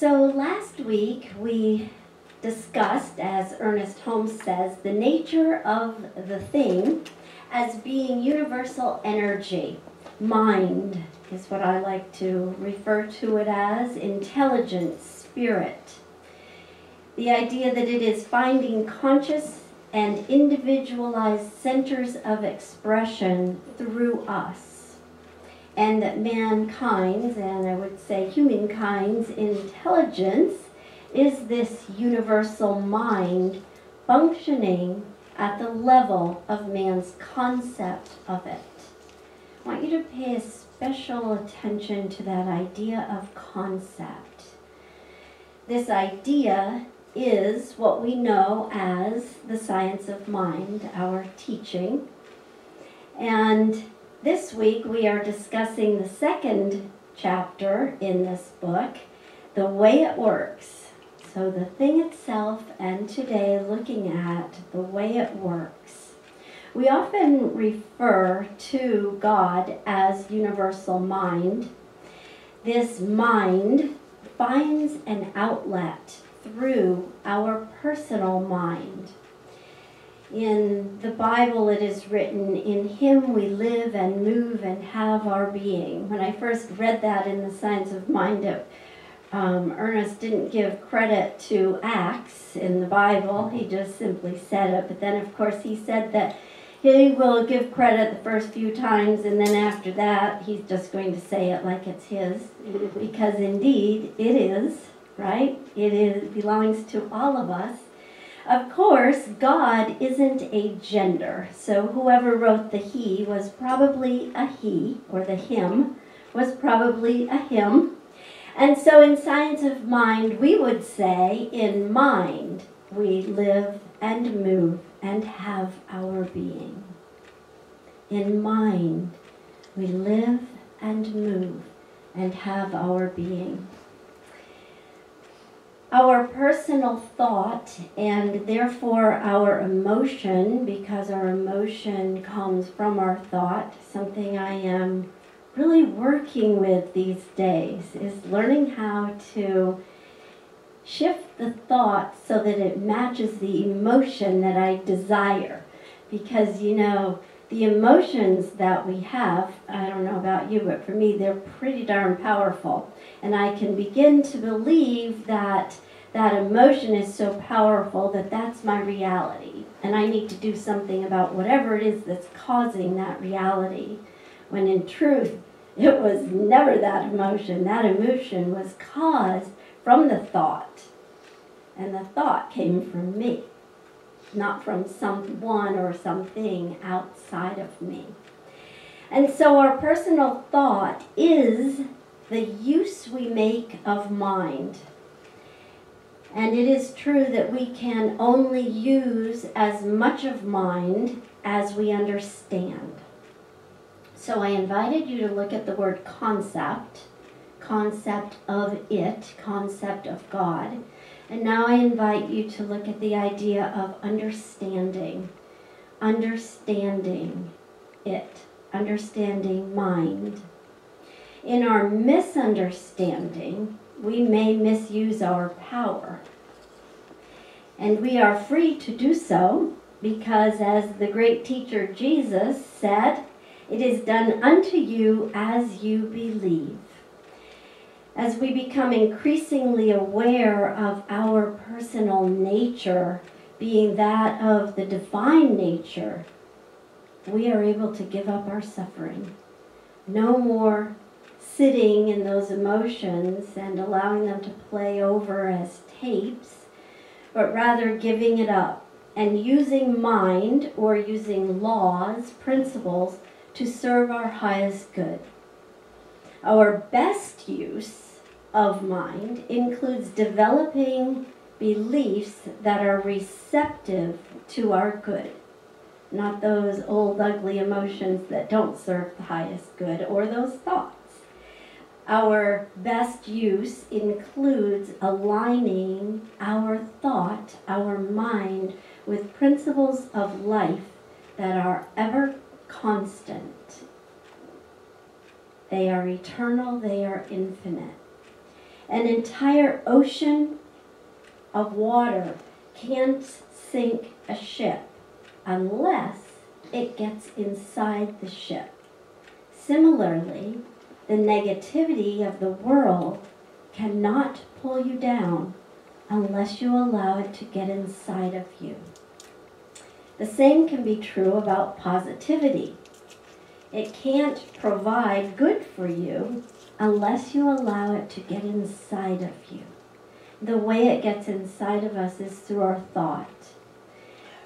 So last week we discussed, as Ernest Holmes says, the nature of the thing as being universal energy. Mind is what I like to refer to it as, intelligence, spirit. The idea that it is finding conscious and individualized centers of expression through us. And that mankind's, and I would say humankind's, intelligence is this universal mind functioning at the level of man's concept of it. I want you to pay special attention to that idea of concept. This idea is what we know as the science of mind, our teaching. And this week we are discussing the second chapter in this book, the way it works. So the thing itself, and today looking at the way it works. We often refer to God as universal mind. This mind finds an outlet through our personal mind. In the Bible it is written, "In Him we live and move and have our being." When I first read that in the Science of Mind, Ernest didn't give credit to Acts in the Bible. He just simply said it. But then, of course, he said that he will give credit the first few times, and then after that, he's just going to say it like it's his. Because indeed, it is, right? It belongs to all of us. Of course, God isn't a gender. So whoever wrote the he was probably a he, or the him was probably a him. And so in Science of Mind, we would say, in mind, we live and move and have our being. In mind, we live and move and have our being. Our personal thought, and therefore our emotion, because our emotion comes from our thought, something I am really working with these days, is learning how to shift the thought so that it matches the emotion that I desire. Because, you know, the emotions that we have, I don't know about you, but for me, they're pretty darn powerful. And I can begin to believe that that emotion is so powerful that that's my reality. And I need to do something about whatever it is that's causing that reality. When in truth, it was never that emotion. That emotion was caused from the thought. And the thought came from me, not from someone or something outside of me. And so our personal thought is the use we make of mind. And it is true that we can only use as much of mind as we understand. So I invited you to look at the word concept, concept of it, concept of God. And now I invite you to look at the idea of understanding, understanding it, understanding mind. In our misunderstanding, we may misuse our power. And we are free to do so because, as the great teacher Jesus said, "It is done unto you as you believe." As we become increasingly aware of our personal nature being that of the divine nature, we are able to give up our suffering. No more sitting in those emotions and allowing them to play over as tapes, but rather giving it up and using mind, or using laws, principles, to serve our highest good. Our best use of mind includes developing beliefs that are receptive to our good, not those old ugly emotions that don't serve the highest good, or those thoughts. Our best use includes aligning our thought, our mind, with principles of life that are ever constant. They are eternal, they are infinite. An entire ocean of water can't sink a ship unless it gets inside the ship. Similarly, the negativity of the world cannot pull you down unless you allow it to get inside of you. The same can be true about positivity. It can't provide good for you unless you allow it to get inside of you. The way it gets inside of us is through our thought.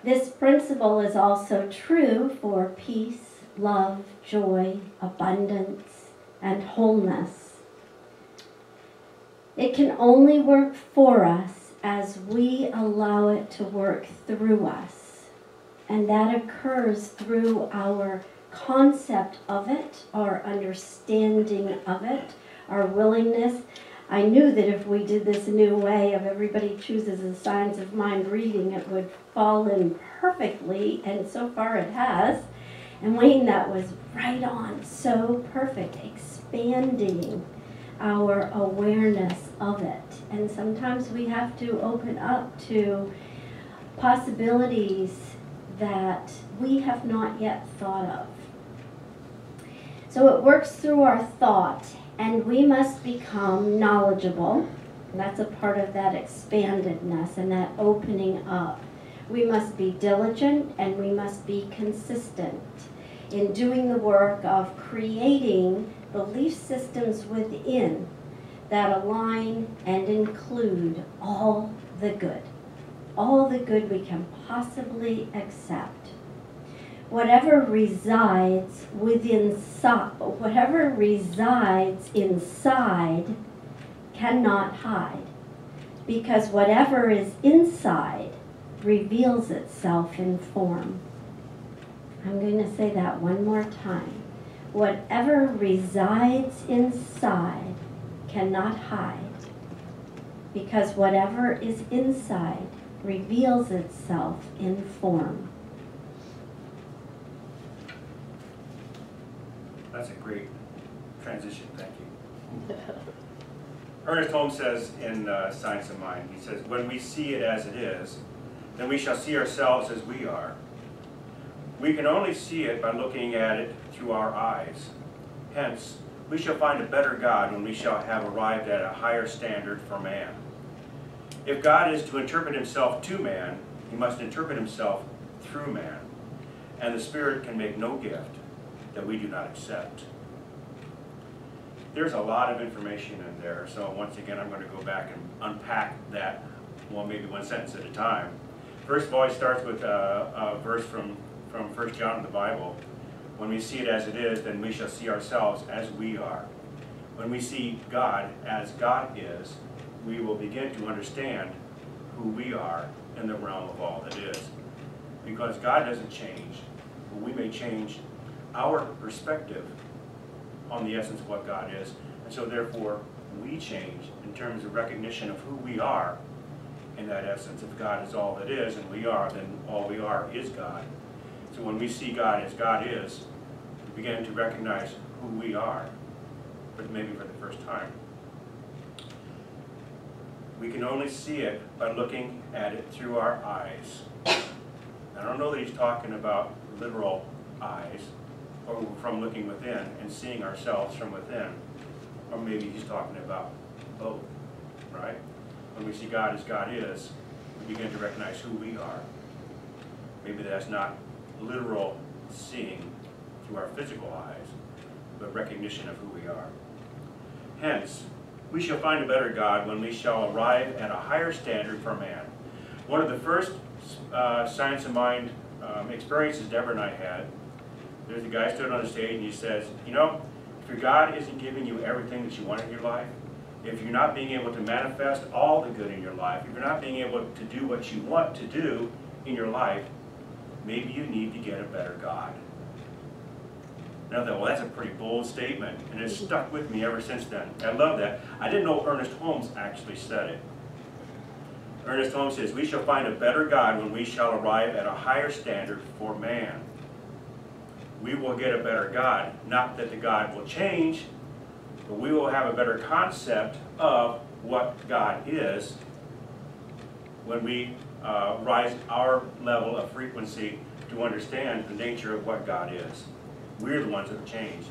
This principle is also true for peace, love, joy, abundance, and wholeness. It can only work for us as we allow it to work through us. And that occurs through our concept of it, our understanding of it, our willingness. I knew that if we did this new way of everybody chooses a Science of Mind reading, it would fall in perfectly, and so far it has. And Wayne, that was right on, so perfect, expanding our awareness of it. And sometimes we have to open up to possibilities that we have not yet thought of. So it works through our thought, and we must become knowledgeable. And that's a part of that expandedness and that opening up. We must be diligent and we must be consistent in doing the work of creating belief systems within that align and include all the good we can possibly accept. Whatever resides inside cannot hide, because whatever is inside reveals itself in form. I'm going to say that one more time. Whatever resides inside cannot hide, because whatever is inside reveals itself in form. That's a great transition, thank you. Ernest Holmes says in Science of Mind, he says, when we see it as it is, then we shall see ourselves as we are. We can only see it by looking at it through our eyes. Hence, we shall find a better God when we shall have arrived at a higher standard for man. If God is to interpret himself to man, he must interpret himself through man. And the Spirit can make no gift that we do not accept. There's a lot of information in there, so once again I'm going to go back and unpack that, well, maybe one sentence at a time. First of all, he starts with a verse from 1 John in the Bible. When we see it as it is, then we shall see ourselves as we are. When we see God as God is, we will begin to understand who we are in the realm of all that is. Because God doesn't change, but we may change our perspective on the essence of what God is, and so therefore we change in terms of recognition of who we are in that essence. If God is all that is and we are, then all we are is God. So when we see God as God is, we begin to recognize who we are, but maybe for the first time. We can only see it by looking at it through our eyes. I don't know that he's talking about literal eyes, or from looking within and seeing ourselves from within, or maybe he's talking about both, right? When we see God as God is, we begin to recognize who we are. Maybe that's not literal seeing through our physical eyes, but recognition of who we are. Hence, we shall find a better God when we shall arrive at a higher standard for man. One of the first Science of Mind experiences Deborah and I had, there's a guy stood on the stage and he says, you know, if your God isn't giving you everything that you want in your life, if you're not being able to manifest all the good in your life, if you're not being able to do what you want to do in your life, maybe you need to get a better God. And I thought, well, that's a pretty bold statement, and it's stuck with me ever since then. I love that. I didn't know Ernest Holmes actually said it. Ernest Holmes says, we shall find a better God when we shall arrive at a higher standard for man. We will get a better God. Not that the God will change, But we will have a better concept of what God is when we rise our level of frequency to understand the nature of what God is. We're the ones that have changed.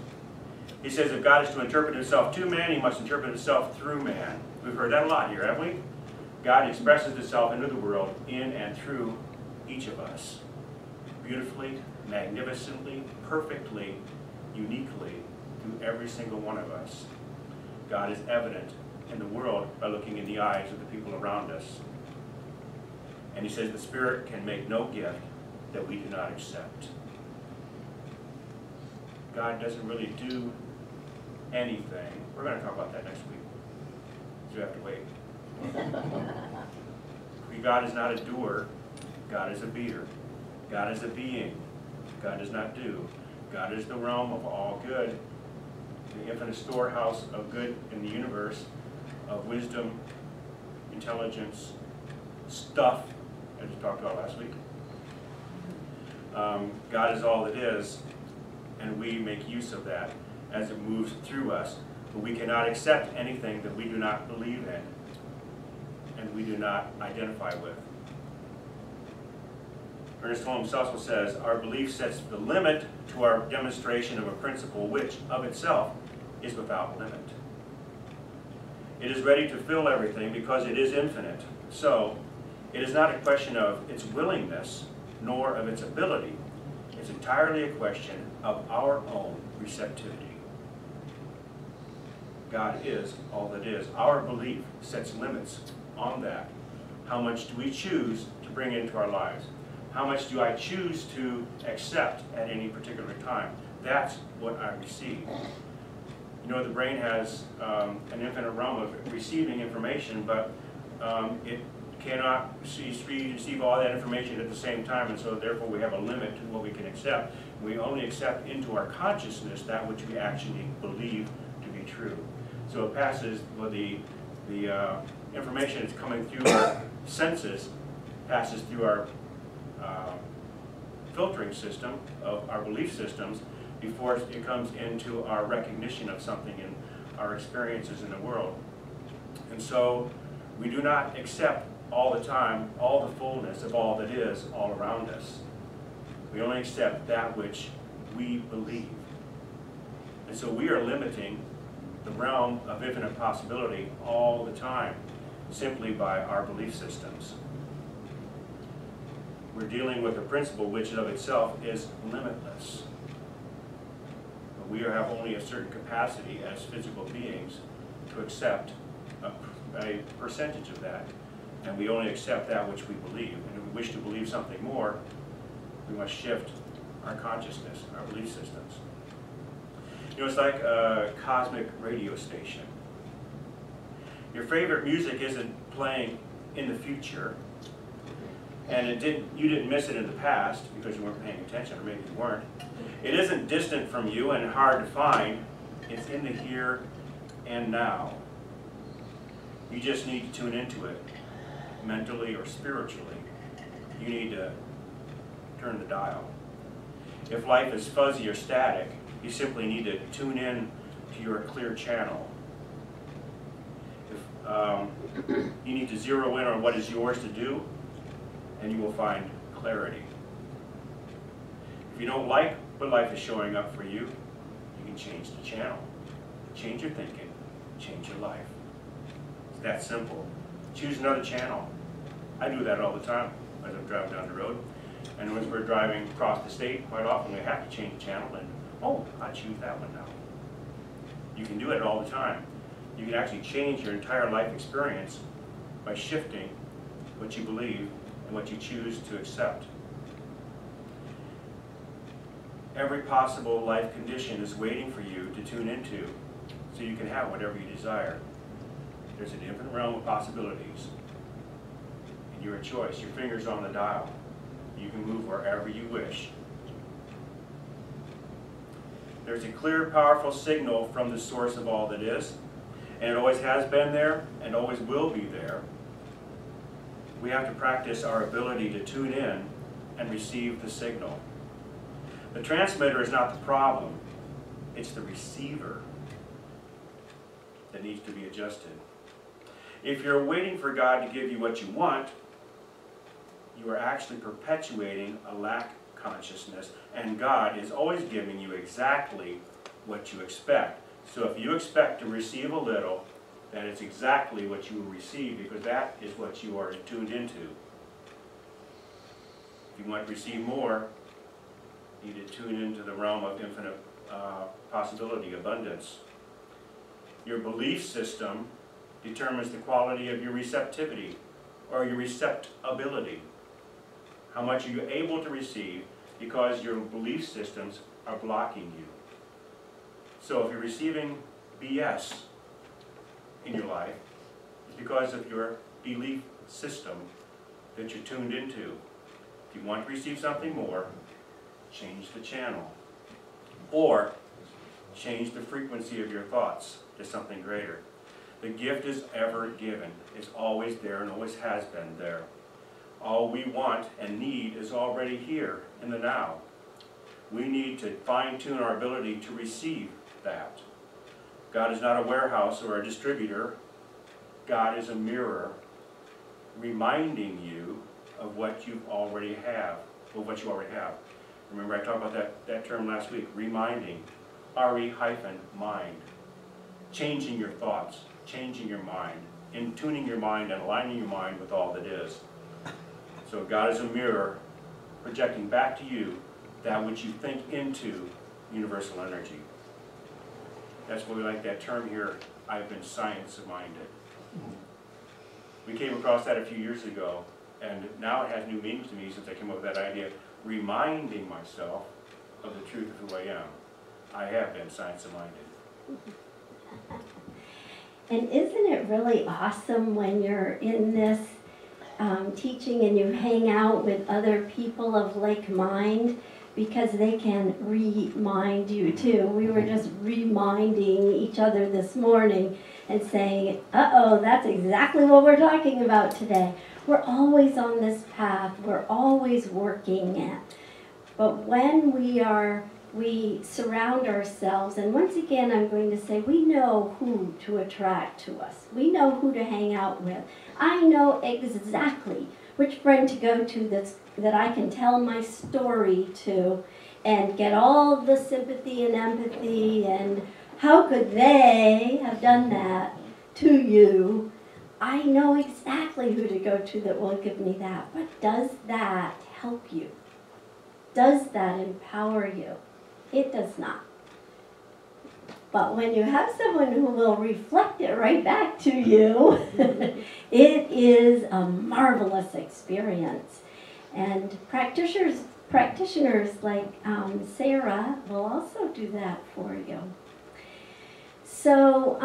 He says if God is to interpret himself to man, he must interpret himself through man. We've heard that a lot here, haven't we? God expresses himself into the world in and through each of us. Beautifully, magnificently, perfectly, uniquely, through every single one of us. God is evident in the world by looking in the eyes of the people around us. And he says the Spirit can make no gift that we do not accept. God doesn't really do anything. We're going to talk about that next week. So you have to wait. God is not a doer. God is a beer. God is a being. God does not do. God is the realm of all good, the infinite storehouse of good in the universe, of wisdom, intelligence, stuff, as we talked about last week. God is all it is, and we make use of that as it moves through us. But we cannot accept anything that we do not believe in and we do not identify with. Ernest Holmes also says, our belief sets the limit to our demonstration of a principle which, of itself, is without limit. It is ready to fill everything because it is infinite. So, it is not a question of its willingness, nor of its ability. It's entirely a question of our own receptivity. God is all that is. Our belief sets limits on that. How much do we choose to bring into our lives? How much do I choose to accept at any particular time? That's what I receive. You know, the brain has an infinite realm of receiving information, but it cannot receive all that information at the same time, and so therefore we have a limit to what we can accept. We only accept into our consciousness that which we actually believe to be true. So it passes, well, the information that's coming through our senses passes through our filtering system of our belief systems before it comes into our recognition of something in our experiences in the world. And so we do not accept all the time all the fullness of all that is all around us. We only accept that which we believe. And so we are limiting the realm of infinite possibility all the time simply by our belief systems. We're dealing with a principle which of itself is limitless. But we have only a certain capacity as physical beings to accept a percentage of that. And we only accept that which we believe. And if we wish to believe something more, we must shift our consciousness, our belief systems. You know, it's like a cosmic radio station. Your favorite music isn't playing in the future, and you didn't miss it in the past because you weren't paying attention, or maybe you weren't. It isn't distant from you and hard to find. It's in the here and now. You just need to tune into it, mentally or spiritually. You need to turn the dial. If life is fuzzy or static, you simply need to tune in to your clear channel. If you need to zero in on what is yours to do, and you will find clarity. If you don't like what life is showing up for you, you can change the channel. Change your thinking, change your life. It's that simple. Choose another channel. I do that all the time as I'm driving down the road. And when we're driving across the state, quite often we have to change the channel, and oh, I choose that one now. You can do it all the time. You can actually change your entire life experience by shifting what you believe and what you choose to accept. Every possible life condition is waiting for you to tune into so you can have whatever you desire. There's an infinite realm of possibilities. And you're a choice. Your finger's on the dial. You can move wherever you wish. There's a clear, powerful signal from the source of all that is, and it always has been there and always will be there. We have to practice our ability to tune in and receive the signal. The transmitter is not the problem, it's the receiver. that needs to be adjusted. If you're waiting for God to give you what you want, you are actually perpetuating a lack consciousness, and God is always giving you exactly what you expect. So if you expect to receive a little, that is exactly what you will receive, because that is what you are tuned into. If you want to receive more, you need to tune into the realm of infinite possibility, abundance. Your belief system determines the quality of your receptivity, or your receptability. How much are you able to receive, because your belief systems are blocking you. So if you're receiving BS in your life, it's because of your belief system that you're tuned into. If you want to receive something more, change the channel. Or change the frequency of your thoughts to something greater. The gift is ever given. It's always there and always has been there. All we want and need is already here in the now. We need to fine-tune our ability to receive that. God is not a warehouse or a distributor. God is a mirror reminding you of what you already have. Remember, I talked about that term last week, reminding, RE-mind. Changing your thoughts, changing your mind, in tuning your mind and aligning your mind with all that is. So God is a mirror projecting back to you that which you think into universal energy. That's why we like that term here, I've been science-minded. We came across that a few years ago, and now it has new meaning to me since I came up with that idea, reminding myself of the truth of who I am. I have been science-minded. And isn't it really awesome when you're in this teaching and you hang out with other people of like mind, because they can remind you too. We were just reminding each other this morning and saying, uh-oh, that's exactly what we're talking about today. We're always on this path. We're always working at. But when we surround ourselves, and once again I'm going to say, we know who to attract to us. We know who to hang out with. I know exactly which friend to go to that I can tell my story to and get all the sympathy and empathy and how could they have done that to you. I know exactly who to go to that will give me that. But does that help you? Does that empower you? It does not. But when you have someone who will reflect it right back to you, it is a marvelous experience. And practitioners like Sarah will also do that for you. So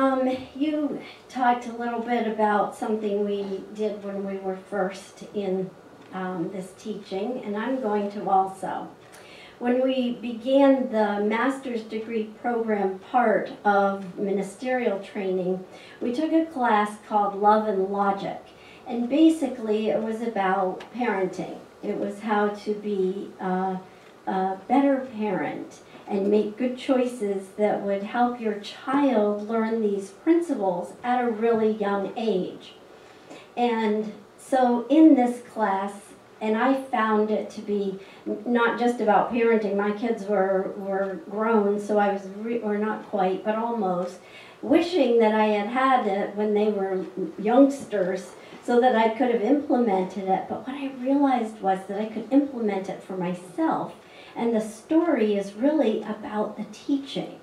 you talked a little bit about something we did when we were first in this teaching, and I'm going to also. When we began the master's degree program part of ministerial training, we took a class called Love and Logic. And basically it was about parenting. It was how to be a better parent and make good choices that would help your child learn these principles at a really young age. And so in this class, and I found it to be not just about parenting. My kids were grown, so I was, or not quite, but almost, wishing that I had it when they were youngsters so that I could have implemented it. But what I realized was that I could implement it for myself. And the story is really about the teaching.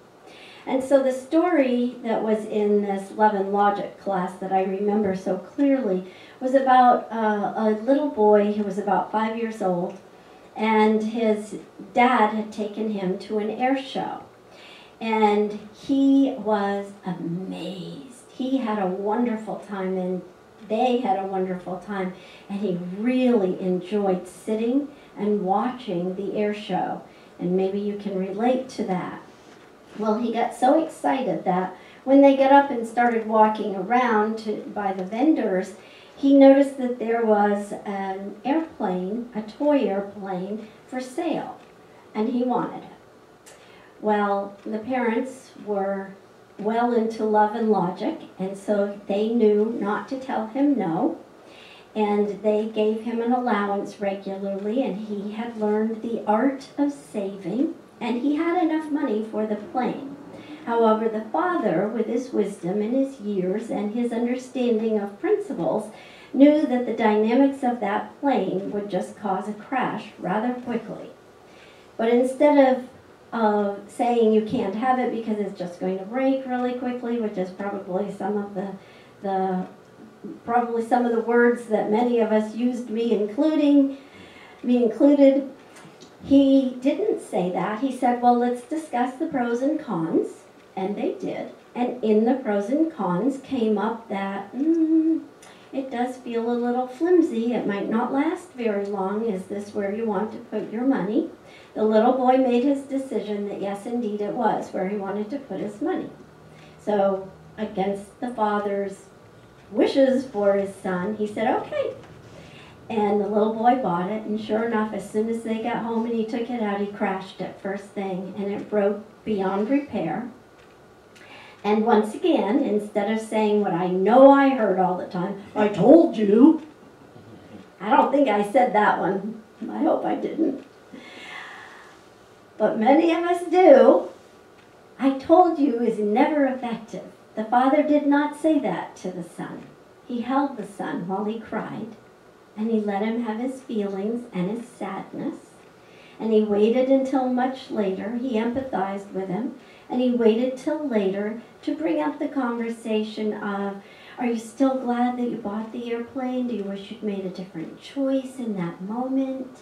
And so the story that was in this Love and Logic class that I remember so clearly was about a little boy who was about 5 years old, and his dad had taken him to an air show. And he was amazed. He had a wonderful time, and they had a wonderful time, and he really enjoyed sitting and watching the air show. And maybe you can relate to that. Well, he got so excited that when they got up and started walking around by the vendors, he noticed that there was an airplane, a toy airplane, for sale, and he wanted it. Well, the parents were well into love and logic, and so they knew not to tell him no. And they gave him an allowance regularly, and he had learned the art of saving, and he had enough money for the plane. However, the father, with his wisdom and his years and his understanding of principles, knew that the dynamics of that plane would just cause a crash rather quickly. But instead of saying you can't have it because it's just going to break really quickly, which is probably some of the words that many of us used, me included, he didn't say that. He said, well, let's discuss the pros and cons, and they did. And in the pros and cons came up that it does feel a little flimsy. It might not last very long. Is this where you want to put your money? The little boy made his decision that yes, indeed, it was where he wanted to put his money. So against the father's wishes for his son, he said, okay. And the little boy bought it, and sure enough, as soon as they got home and he took it out, he crashed it first thing, and it broke beyond repair. And once again, instead of saying what I know I heard all the time, I told you, I don't think I said that one. I hope I didn't. But many of us do. I told you is never effective. The father did not say that to the son. He held the son while he cried, and he let him have his feelings and his sadness, and he waited until much later. He empathized with him, and he waited till later to bring up the conversation of, are you still glad that you bought the airplane? Do you wish you'd made a different choice in that moment?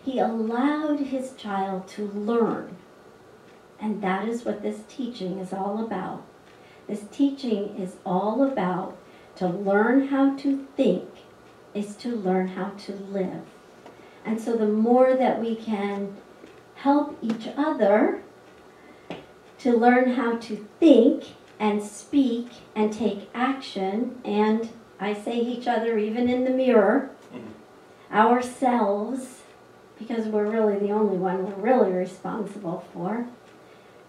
He allowed his child to learn, and that is what this teaching is all about. This teaching is all about to learn how to think is to learn how to live. And so the more that we can help each other to learn how to think and speak and take action, and I say each other even in the mirror, ourselves, because we're really the only one we're really responsible for,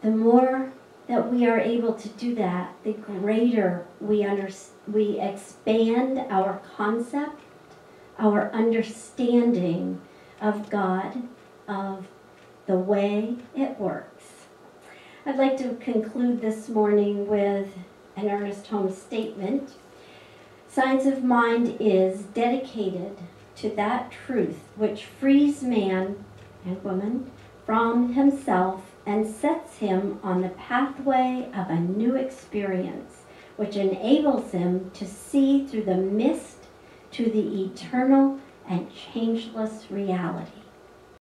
the more that we are able to do that, the greater we expand our concept, our understanding of God, of the way it works. I'd like to conclude this morning with an Ernest Holmes statement. Science of Mind is dedicated to that truth which frees man and woman from himself and sets him on the pathway of a new experience, which enables him to see through the mist to the eternal and changeless reality.